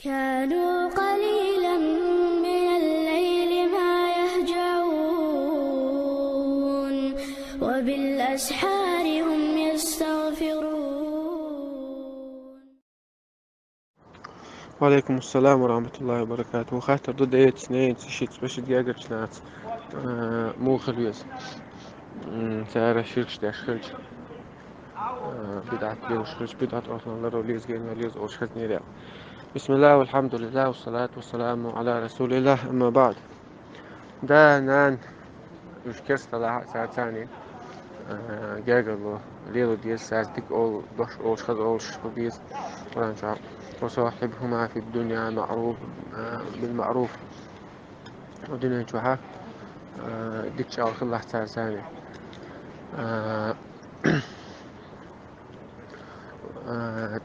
كانوا قليلا من الليل ما يهجعون وبالأسحار هم يستغفرون. وعليكم السلام ورحمة الله وبركاته. خاطر ضد ايه تسنين تشيت باش دقيقة تشنات مو خلويز سعر شيرش داش خلش بدعة ليوش خلش بدعة أصلا لرو ليز جينا ليز أوش خزني لها. بسم الله والحمد لله والصلاة والسلام على رسول الله. أما بعد ده نان وش كرست لها ساعة ثانية جاجلو ليلو ديز ساعة ديك أول دوش أوش خز أوش ديز ورانشا وصاحبهما في الدنيا معروف بالمعروف ودنيا نشوفها ديك شاو خلها ساعة ثانية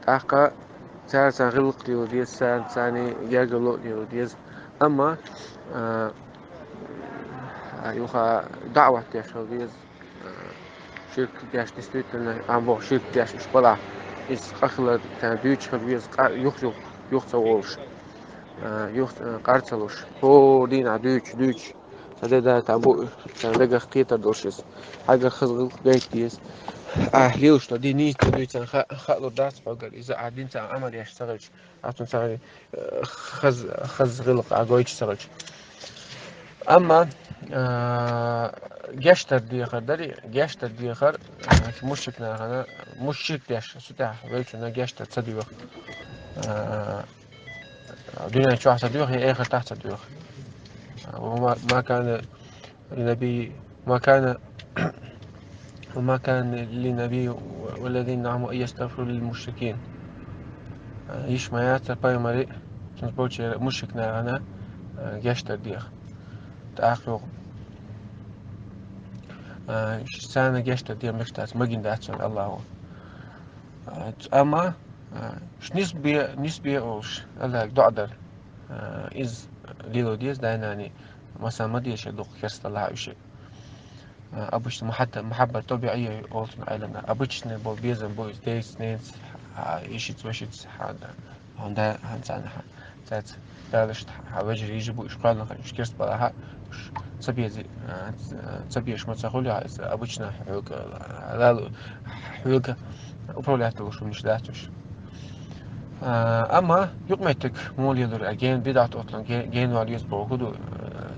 تاقا ساعة غلق ليوديز ساعة ثاني جاجلو ليوديز أما يوخا دعوة تياش ليوديز شركة تياش действительно عم شركة تياش إشبلا إس أخلد تابيوش خلويز يخصو وولش قارتلوش هو دين عدوش سددا تابو سددا خطيطة دوشيس حاجة خزغل بيتيس ليوش تدي نيس تدوي خلو داس فوقر إذا قاعدين تاع عمل يشتغلش عشان ساري خز غلق عقويش سرج أما جشتر ديخر داري جشتر ديخر مشكنا هنا مشك ديش ستاح ويشنا جشتر تصديق دنيا شو أحسن ديوخ هي آخر تحت ديوخ وما كان لنبي وما كان لنبي والذين نعموا أن يستغفروا للمشركين يش ما ياتر باي مري تنسبوش مشركنا أنا جشتر ديخ تأخلو سانة جشتر ديخ مشتاس مجين داتشان الله أما نسبي أوش الله دعدر إز ليلو ديز دايناني مثلا ما ديش يدوق كرست الله عشي أبوش محبة طبيعية أولتن أيلنا أبوش نبول بيزن بويز ديس نينس يشيت وشيت هندا هنسانها تات دالشت حواجر يجيبوا إشقالنا مش كرست بلاها تبيش ما تقولي أبوشنا حوق لالو حوق وبرولاتو شو مش داتوش أما يقمتك مول يدور أجين بدعة أصلا جين واليوز بوجودو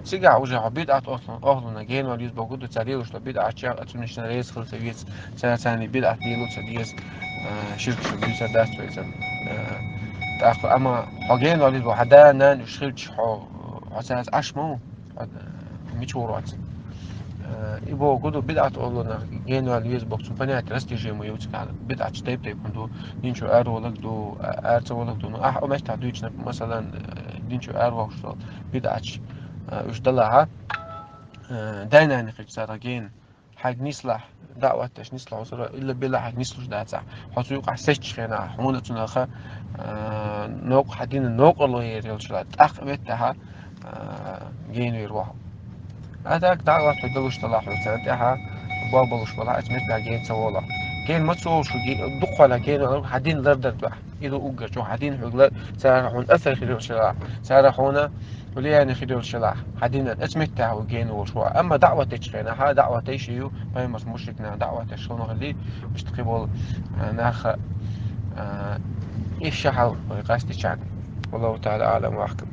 تيجي وجه بدعة أصلا جين واليوز بوجودو تريوش لبدعة شيء أتونيش نريس خل تبيت ثاني بدعة ليلو تبيت شرك شو بيت داس تويتر تأخذ أما أجين واليوز بوحدة نان وشريك حو عساس أشمو ميشورات يبغى وجوده بدعة أولنا جينو على اليوز بوكس وبني أترستي جي مو يوتك على بدعة تيب كنتو دينشو أرو ولك دو أرتو ولك دو أمش تعدويش مثلا دينشو أرو وشتو بدعة وش دلها داينا يعني خير سارة جين حاج نصلح دعوة تش نصلح وصل إلا بلا حاج نصلح دعسة حتى يوقع سيتش خينا حمولة تناخا نوق حدين النوق الله يريل شلات أخ بيتها جينو يروحوا هذاك دعوة تقدرش تطلع وتساعدها بابا وش ولا اسمه جين سوالا جين ما تسوي شو جين دق على جين حدين دردر بقى إذا أوجر شو حدين حقلا سارحون أثر خير شلاح سارحونا وليه يعني خير شلاح حدين اسمه تاعو جين وشو أما دعوة تشخينا ها دعوة تيشيو ما يمس مشركنا دعوة تشخونه اللي مش تقبل ناخ إيش شحال قاست شان والله تعالى أعلم وأحكم.